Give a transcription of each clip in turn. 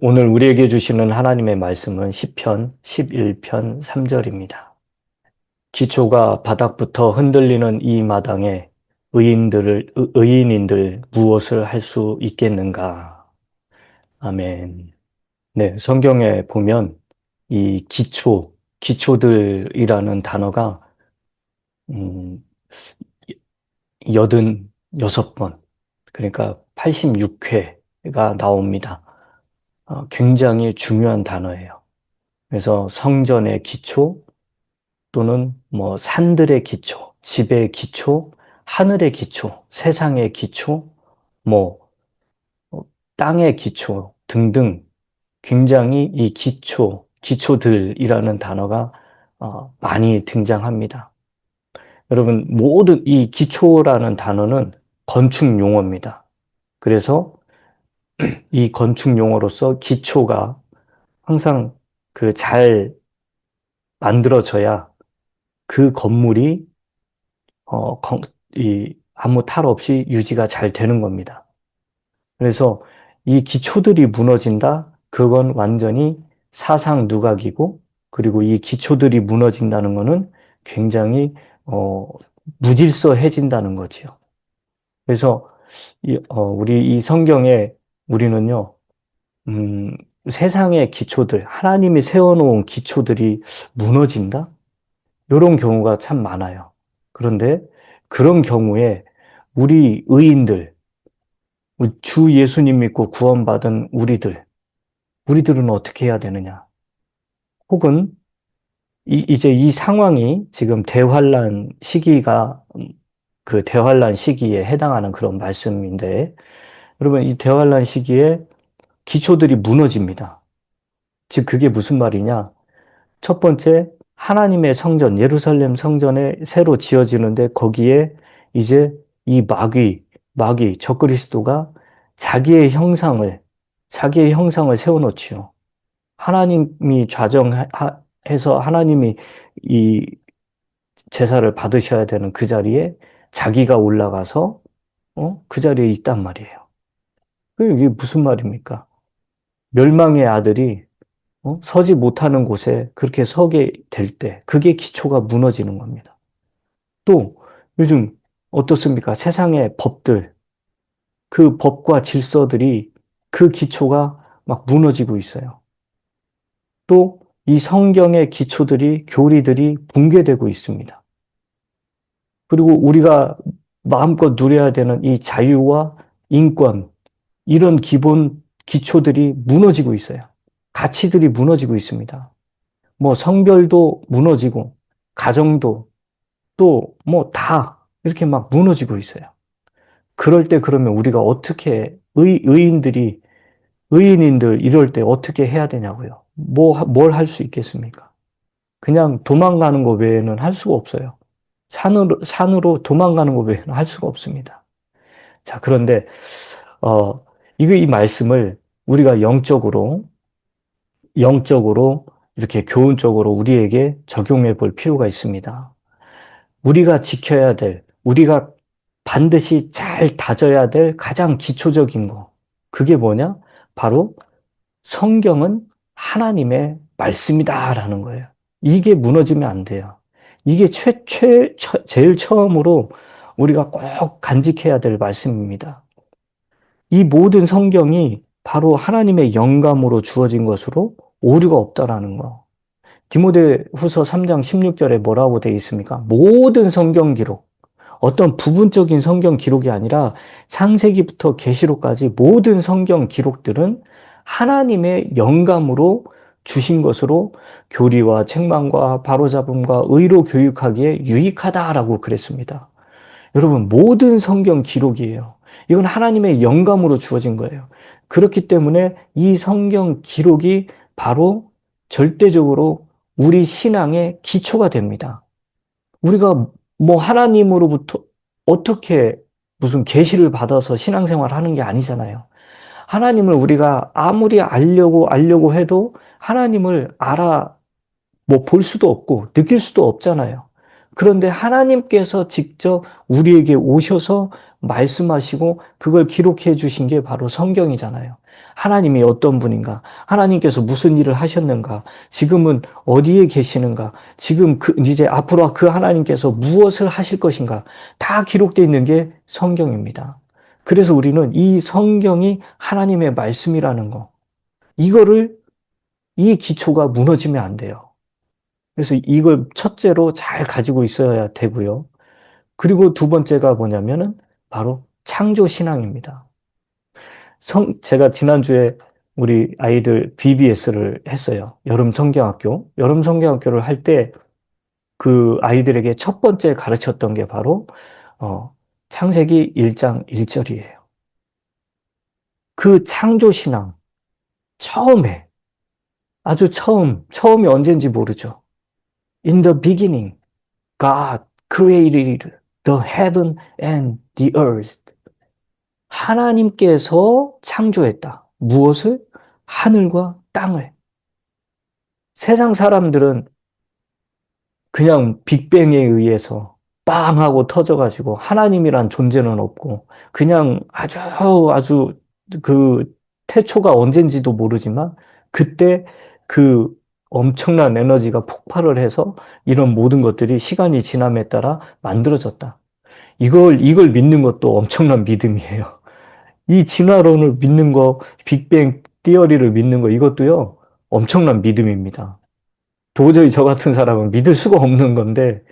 오늘 우리에게 주시는 하나님의 말씀은 시편 11편 3절입니다. 기초가 바닥부터 흔들리는 이 마당에 의인인들 무엇을 할 수 있겠는가? 아멘. 네, 성경에 보면 이 기초들이라는 단어가 음, 86번, 그러니까 86회가 나옵니다. 굉장히 중요한 단어예요. 그래서 성전의 기초, 또는 뭐 산들의 기초, 집의 기초, 하늘의 기초, 세상의 기초, 뭐 어, 땅의 기초 등등 굉장히 이 기초들이라는 단어가 많이 등장합니다. 여러분, 모든 이 기초라는 단어는 건축 용어입니다. 그래서 이 건축 용어로서 기초가 항상 그 잘 만들어져야 그 건물이 어, 건- 아무 탈 없이 유지가 잘 되는 겁니다. 그래서 이 기초들이 무너진다? 그건 완전히 사상 누각이고, 그리고 이 기초들이 무너진다는 것은 굉장히, 어, 무질서해진다는 거지요. 그래서, 우리 이 성경에 우리는요, 음, 세상의 기초들, 하나님이 세워놓은 기초들이 무너진다? 이런 경우가 참 많아요. 그런데 그런 경우에 우리 의인들, 주 예수님 믿고 구원받은 우리들은 어떻게 해야 되느냐? 혹은 이제 이 상황이 지금 대환란 시기가 그 대환란 시기에 해당하는 그런 말씀인데, 여러분 이 대환란 시기에 기초들이 무너집니다. 즉 그게 무슨 말이냐? 첫 번째, 하나님의 성전, 예루살렘 성전에 새로 지어지는데 거기에 이제 이 적그리스도가 자기의 자기의 형상을 세워놓지요. 하나님이 좌정해서 하나님이 이 제사를 받으셔야 되는 그 자리에 자기가 올라가서, 그 자리에 있단 말이에요. 이게 무슨 말입니까? 멸망의 아들이 서지 못하는 곳에 그렇게 서게 될 때, 그게 기초가 무너지는 겁니다. 또, 요즘 어떻습니까? 세상의 법들, 그 법과 질서들이 그 기초가 막 무너지고 있어요. 또, 이 성경의 교리들이 붕괴되고 있습니다. 그리고 우리가 마음껏 누려야 되는 이 자유와 인권, 이런 기본 기초들이 무너지고 있어요. 가치들이 무너지고 있습니다. 뭐 성별도 무너지고 가정도 또 뭐 다 이렇게 막 무너지고 있어요. 그럴 때 그러면 우리가 어떻게 의인인들 이럴 때 어떻게 해야 되냐고요. 뭘 할 수 있겠습니까? 그냥 도망가는 것 외에는 할 수가 없어요. 산으로 도망가는 것 외에는 할 수가 없습니다. 자, 그런데 어 이 말씀을 우리가 영적으로 이렇게 교훈적으로 우리에게 적용해 볼 필요가 있습니다. 우리가 반드시 잘 다져야 될 가장 기초적인 거. 그게 뭐냐? 바로 성경은 하나님의 말씀이다라는 거예요. 이게 무너지면 안 돼요. 이게 제일 처음으로 우리가 꼭 간직해야 될 말씀입니다. 이 모든 성경이 바로 하나님의 영감으로 주어진 것으로 오류가 없다라는 거. 디모데후서 3장 16절에 뭐라고 되어 있습니까? 모든 성경 기록, 어떤 부분적인 성경 기록이 아니라 창세기부터 계시록까지 모든 성경 기록들은 하나님의 영감으로 주신 것으로 교리와 책망과 바로잡음과 의로 교육하기에 유익하다라고 그랬습니다. 여러분, 모든 성경 기록이에요. 이건 하나님의 영감으로 주어진 거예요. 그렇기 때문에 이 성경 기록이 바로 절대적으로 우리 신앙의 기초가 됩니다. 우리가 뭐 하나님으로부터 어떻게 무슨 계시를 받아서 신앙생활 하는 게 아니잖아요. 하나님을 우리가 아무리 알려고 해도 하나님을 뭐 볼 수도 없고 느낄 수도 없잖아요. 그런데 하나님께서 직접 우리에게 오셔서 말씀하시고 그걸 기록해 주신 게 바로 성경이잖아요. 하나님이 어떤 분인가? 하나님께서 무슨 일을 하셨는가? 지금은 어디에 계시는가? 지금 이제 앞으로 그 하나님께서 무엇을 하실 것인가? 다 기록되어 있는 게 성경입니다. 그래서 우리는 이 성경이 하나님의 말씀이라는 거, 이 기초가 무너지면 안 돼요. 그래서 이걸 첫째로 잘 가지고 있어야 되고요. 그리고 두 번째가 뭐냐면은 바로 창조 신앙입니다. 제가 지난주에 우리 아이들 BBS를 했어요. 여름 성경학교. 여름 성경학교를 할 때 그 아이들에게 첫 번째 가르쳤던 게 바로, 창세기 1장 1절이에요. 그 창조 신앙, 처음에, 아주 처음이 언제인지 모르죠. In the beginning, God created the heaven and the earth. 하나님께서 창조했다. 무엇을? 하늘과 땅을. 세상 사람들은 그냥 빅뱅에 의해서 빵 하고 터져가지고 하나님이란 존재는 없고 그냥 아주 그 태초가 언젠지도 모르지만 그때 그 엄청난 에너지가 폭발을 해서 이런 모든 것들이 시간이 지남에 따라 만들어졌다. 이걸 믿는 것도 엄청난 믿음이에요. 이 진화론을 믿는 거, 빅뱅 티어리를 믿는 거, 이것도요, 엄청난 믿음입니다. 도저히 저 같은 사람은 믿을 수가 없는 건데,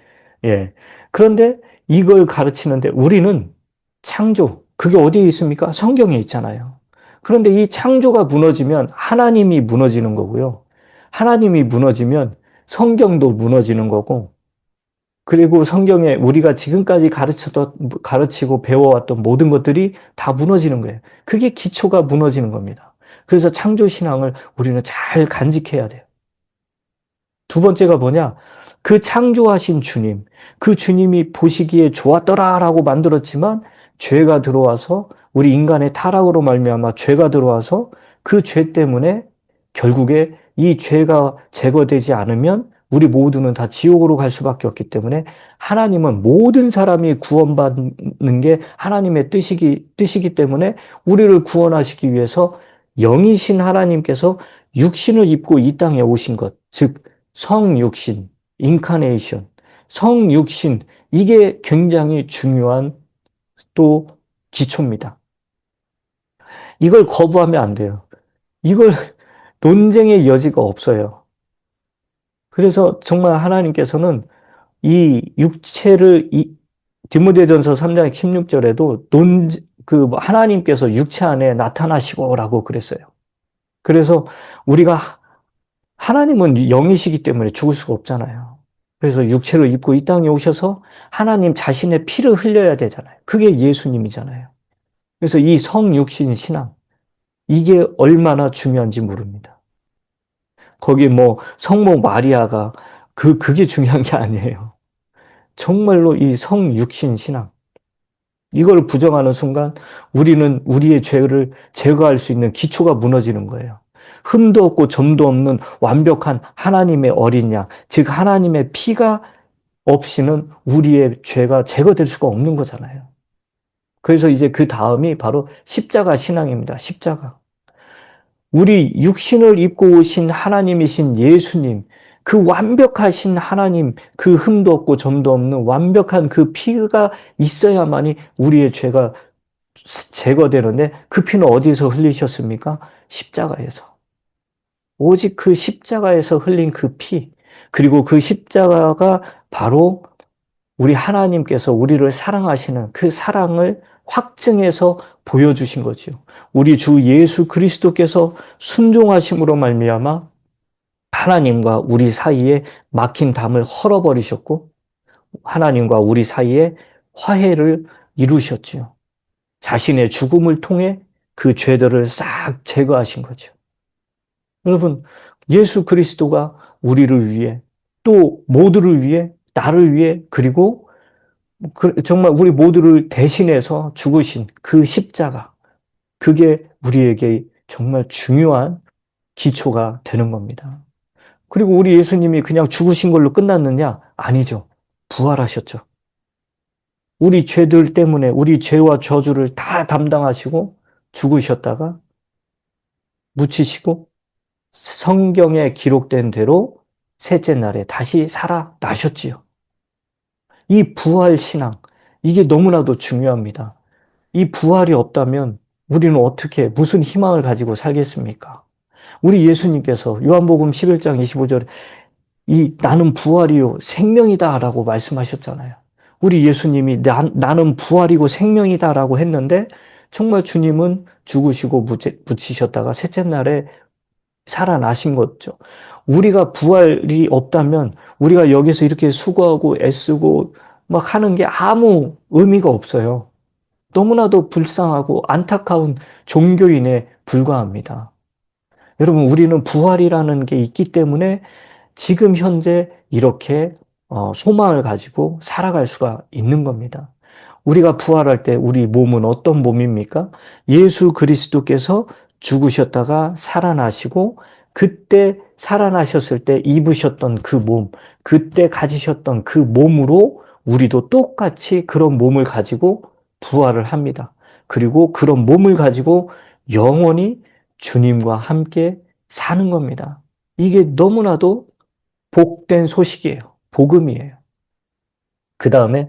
예. 그런데 이걸 가르치는데 우리는 창조, 그게 어디에 있습니까? 성경에 있잖아요. 그런데 이 창조가 무너지면 하나님이 무너지는 거고요. 하나님이 무너지면 성경도 무너지는 거고, 그리고 성경에 우리가 지금까지 가르치고 배워왔던 모든 것들이 다 무너지는 거예요. 그게 기초가 무너지는 겁니다. 그래서 창조신앙을 우리는 잘 간직해야 돼요. 두 번째가 뭐냐? 그 창조하신 주님, 그 주님이 보시기에 좋았더라라고 만들었지만 죄가 들어와서 우리 인간의 타락으로 말미암아 죄가 들어와서 그 죄 때문에 결국에 이 죄가 제거되지 않으면 우리 모두는 다 지옥으로 갈 수밖에 없기 때문에 하나님은 모든 사람이 구원받는 게 하나님의 뜻이기 때문에 우리를 구원하시기 위해서 영이신 하나님께서 육신을 입고 이 땅에 오신 것, 즉 성육신, 인카네이션, 성육신, 이게 굉장히 중요한 또 기초입니다. 이걸 거부하면 안 돼요. 이걸 논쟁의 여지가 없어요. 그래서 정말 하나님께서는 이 육체를, 디모데전서 3장 16절에도 하나님께서 육체 안에 나타나시고라고 그랬어요. 그래서 우리가 하나님은 영이시기 때문에 죽을 수가 없잖아요. 그래서 육체를 입고 이 땅에 오셔서 하나님 자신의 피를 흘려야 되잖아요. 그게 예수님이잖아요. 그래서 이 성육신 신앙, 이게 얼마나 중요한지 모릅니다. 거기 뭐 성모 마리아가 그게 중요한 게 아니에요. 정말로 이 성육신 신앙, 이걸 부정하는 순간 우리는 우리의 죄를 제거할 수 있는 기초가 무너지는 거예요. 흠도 없고 점도 없는 완벽한 하나님의 어린 양, 즉 하나님의 피가 없이는 우리의 죄가 제거될 수가 없는 거잖아요. 그래서 이제 그 다음이 바로 십자가 신앙입니다. 십자가. 우리 육신을 입고 오신 하나님이신 예수님, 그 완벽하신 하나님, 그 흠도 없고 점도 없는 완벽한 그 피가 있어야만이 우리의 죄가 제거되는데 그 피는 어디서 흘리셨습니까? 십자가에서. 오직 그 십자가에서 흘린 그 피, 그리고 그 십자가가 바로 우리 하나님께서 우리를 사랑하시는 그 사랑을 확증해서 보여주신 거죠. 우리 주 예수 그리스도께서 순종하심으로 말미암아 하나님과 우리 사이에 막힌 담을 헐어버리셨고 하나님과 우리 사이에 화해를 이루셨지요. 자신의 죽음을 통해 그 죄들을 싹 제거하신 거죠. 여러분, 예수 그리스도가 우리를 위해 또 모두를 위해 나를 위해 그리고 정말 우리 모두를 대신해서 죽으신 그 십자가, 그게 우리에게 정말 중요한 기초가 되는 겁니다. 그리고 우리 예수님이 그냥 죽으신 걸로 끝났느냐? 아니죠. 부활하셨죠. 우리 죄들 때문에 우리 죄와 저주를 다 담당하시고 죽으셨다가 묻히시고 성경에 기록된 대로 셋째 날에 다시 살아나셨지요. 이 부활 신앙, 이게 너무나도 중요합니다. 이 부활이 없다면 우리는 어떻게, 무슨 희망을 가지고 살겠습니까? 우리 예수님께서 요한복음 11장 25절에 이 나는 부활이요 생명이다라고 말씀하셨잖아요. 우리 예수님이 나는 부활이고 생명이다라고 했는데 정말 주님은 죽으시고 묻히셨다가 셋째 날에 살아나신 거죠. 우리가 부활이 없다면 우리가 여기서 이렇게 수고하고 애쓰고 막 하는 게 아무 의미가 없어요. 너무나도 불쌍하고 안타까운 종교인에 불과합니다. 여러분, 우리는 부활이라는 게 있기 때문에 지금 현재 이렇게 소망을 가지고 살아갈 수가 있는 겁니다. 우리가 부활할 때 우리 몸은 어떤 몸입니까? 예수 그리스도께서 죽으셨다가 살아나시고 그때 살아나셨을 때 입으셨던 그 몸, 그때 가지셨던 그 몸으로 우리도 똑같이 그런 몸을 가지고 부활을 합니다. 그리고 그런 몸을 가지고 영원히 주님과 함께 사는 겁니다. 이게 너무나도 복된 소식이에요. 복음이에요. 그 다음에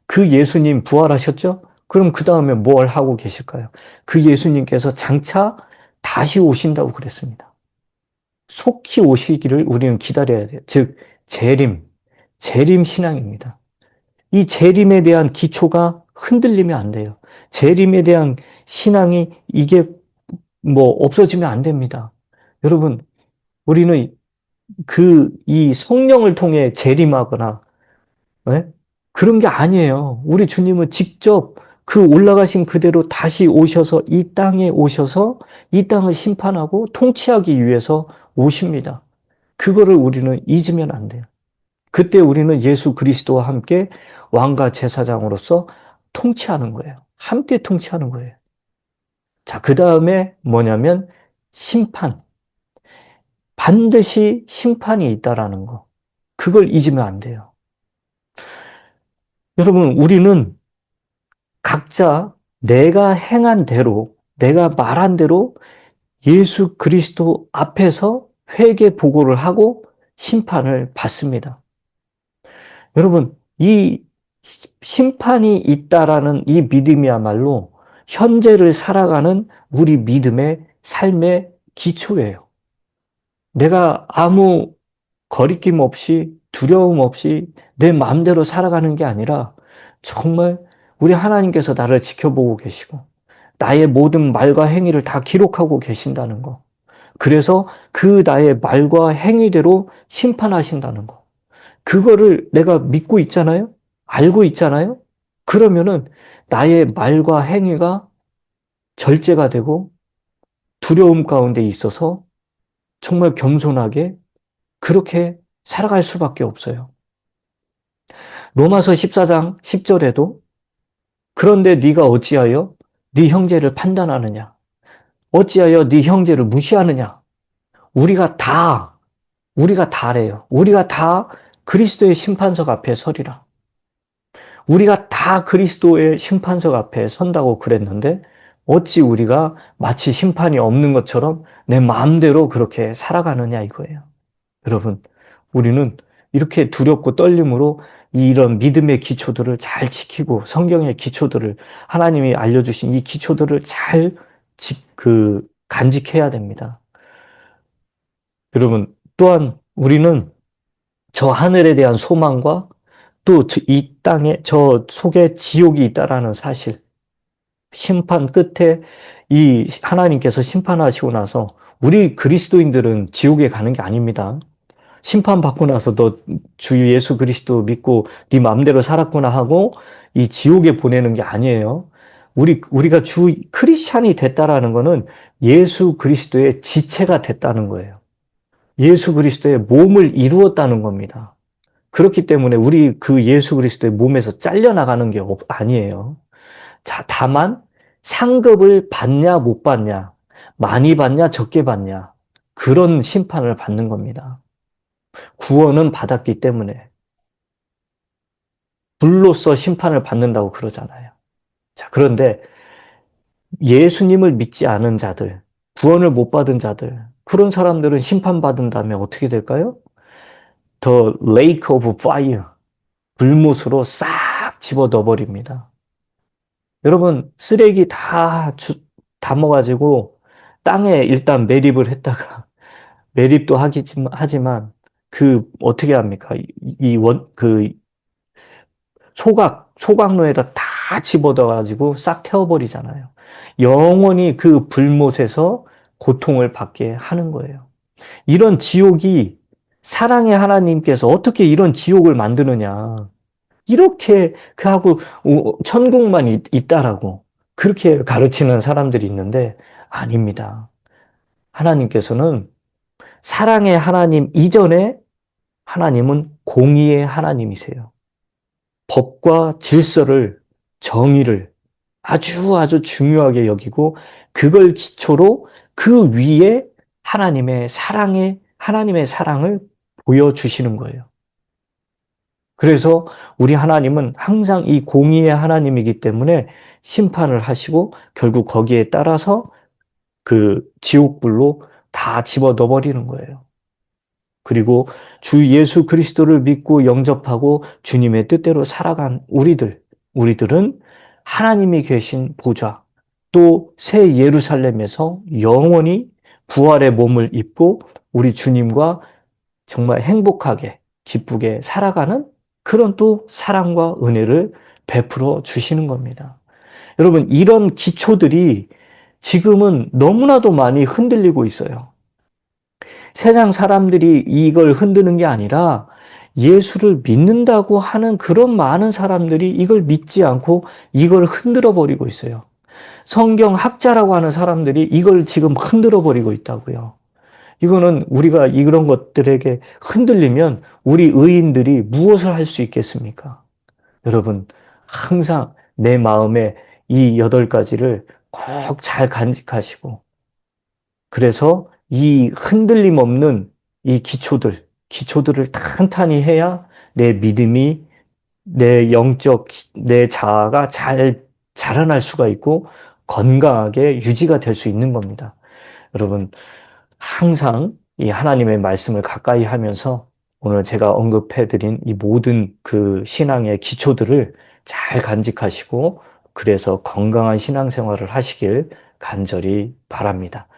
그 예수님 부활하셨죠? 그럼 그 다음에 뭘 하고 계실까요? 그 예수님께서 장차 다시 오신다고 그랬습니다. 속히 오시기를 우리는 기다려야 돼요. 즉, 재림 신앙입니다. 이 재림에 대한 기초가 흔들리면 안 돼요. 재림에 대한 신앙이 이게 뭐 없어지면 안 됩니다. 여러분, 우리는 이 성령을 통해 재림하거나 네? 그런 게 아니에요. 우리 주님은 직접 그 올라가신 그대로 다시 오셔서 이 땅에 오셔서 이 땅을 심판하고 통치하기 위해서 오십니다. 그거를 우리는 잊으면 안 돼요. 그때 우리는 예수 그리스도와 함께 왕과 제사장으로서 통치하는 거예요. 함께 통치하는 거예요. 자, 그 다음에 뭐냐면 심판. 반드시 심판이 있다라는 거. 그걸 잊으면 안 돼요. 여러분, 우리는 각자 내가 행한 대로, 내가 말한 대로 예수 그리스도 앞에서 회개 보고를 하고 심판을 받습니다. 여러분, 이 심판이 있다라는 이 믿음이야말로 현재를 살아가는 우리 믿음의 삶의 기초예요. 내가 아무 거리낌 없이 두려움 없이 내 마음대로 살아가는 게 아니라 정말 우리 하나님께서 나를 지켜보고 계시고 나의 모든 말과 행위를 다 기록하고 계신다는 거. 그래서 그 나의 말과 행위대로 심판하신다는 거. 그거를 내가 믿고 있잖아요? 알고 있잖아요? 그러면은 나의 말과 행위가 절제가 되고 두려움 가운데 있어서 정말 겸손하게 그렇게 살아갈 수밖에 없어요. 로마서 14장 10절에도 그런데 네가 어찌하여 네 형제를 판단하느냐? 어찌하여 네 형제를 무시하느냐? 우리가 다, 우리가 다래요. 우리가 다 그리스도의 심판석 앞에 서리라. 우리가 다 그리스도의 심판석 앞에 선다고 그랬는데 어찌 우리가 마치 심판이 없는 것처럼 내 마음대로 그렇게 살아가느냐 이거예요. 여러분, 우리는 이렇게 두렵고 떨림으로 이런 믿음의 기초들을 잘 지키고 성경의 기초들을 하나님이 알려주신 이 기초들을 잘 간직해야 됩니다. 여러분, 또한 우리는 저 하늘에 대한 소망과 또 이 땅에 저 속에 지옥이 있다라는 사실, 심판 끝에 이 하나님께서 심판하시고 나서 우리 그리스도인들은 지옥에 가는 게 아닙니다. 심판받고 나서 너 주 예수 그리스도 믿고 네 마음대로 살았구나 하고 이 지옥에 보내는 게 아니에요. 우리가 주 크리스찬이 됐다라는 거는 예수 그리스도의 지체가 됐다는 거예요. 예수 그리스도의 몸을 이루었다는 겁니다. 그렇기 때문에 우리 그 예수 그리스도의 몸에서 잘려나가는 게 아니에요. 자, 다만 상급을 받냐 못 받냐, 많이 받냐 적게 받냐, 그런 심판을 받는 겁니다. 구원은 받았기 때문에. 불로써 심판을 받는다고 그러잖아요. 자, 그런데 예수님을 믿지 않은 자들, 구원을 못 받은 자들, 그런 사람들은 심판받은 다음에 어떻게 될까요? The lake of fire, 불못으로 싹 집어넣어 버립니다. 여러분, 쓰레기 다 담아가지고 땅에 일단 매립을 했다가, 매립도 하지만, 그, 어떻게 합니까? 소각로에다 다 집어넣어가지고 싹 태워버리잖아요. 영원히 그 불못에서 고통을 받게 하는 거예요. 이런 지옥이 사랑의 하나님께서 어떻게 이런 지옥을 만드느냐. 이렇게 그하고 천국만 있다라고 그렇게 가르치는 사람들이 있는데 아닙니다. 하나님께서는 사랑의 하나님 이전에 하나님은 공의의 하나님이세요. 법과 질서를, 정의를 아주 아주 중요하게 여기고 그걸 기초로 그 위에 하나님의 사랑을 보여주시는 거예요. 그래서 우리 하나님은 항상 이 공의의 하나님이기 때문에 심판을 하시고 결국 거기에 따라서 그 지옥불로 다 집어넣어 버리는 거예요. 그리고 주 예수 그리스도를 믿고 영접하고 주님의 뜻대로 살아간 우리들은 하나님이 계신 보좌, 또 새 예루살렘에서 영원히 부활의 몸을 입고 우리 주님과 정말 행복하게, 기쁘게 살아가는 그런 또 사랑과 은혜를 베풀어 주시는 겁니다. 여러분, 이런 기초들이 지금은 너무나도 많이 흔들리고 있어요. 세상 사람들이 이걸 흔드는 게 아니라 예수를 믿는다고 하는 그런 많은 사람들이 이걸 믿지 않고 이걸 흔들어 버리고 있어요. 성경 학자라고 하는 사람들이 이걸 지금 흔들어 버리고 있다고요. 이거는 우리가 이런 것들에게 흔들리면 우리 의인들이 무엇을 할 수 있겠습니까? 여러분, 항상 내 마음에 이 8가지를 꼭 잘 간직하시고 그래서 이 흔들림 없는 이 기초들을 탄탄히 해야 내 믿음이 내 자아가 잘 자라날 수가 있고 건강하게 유지가 될 수 있는 겁니다. 여러분, 항상 이 하나님의 말씀을 가까이 하면서 오늘 제가 언급해드린 이 모든 그 신앙의 기초들을 잘 간직하시고 그래서 건강한 신앙생활을 하시길 간절히 바랍니다.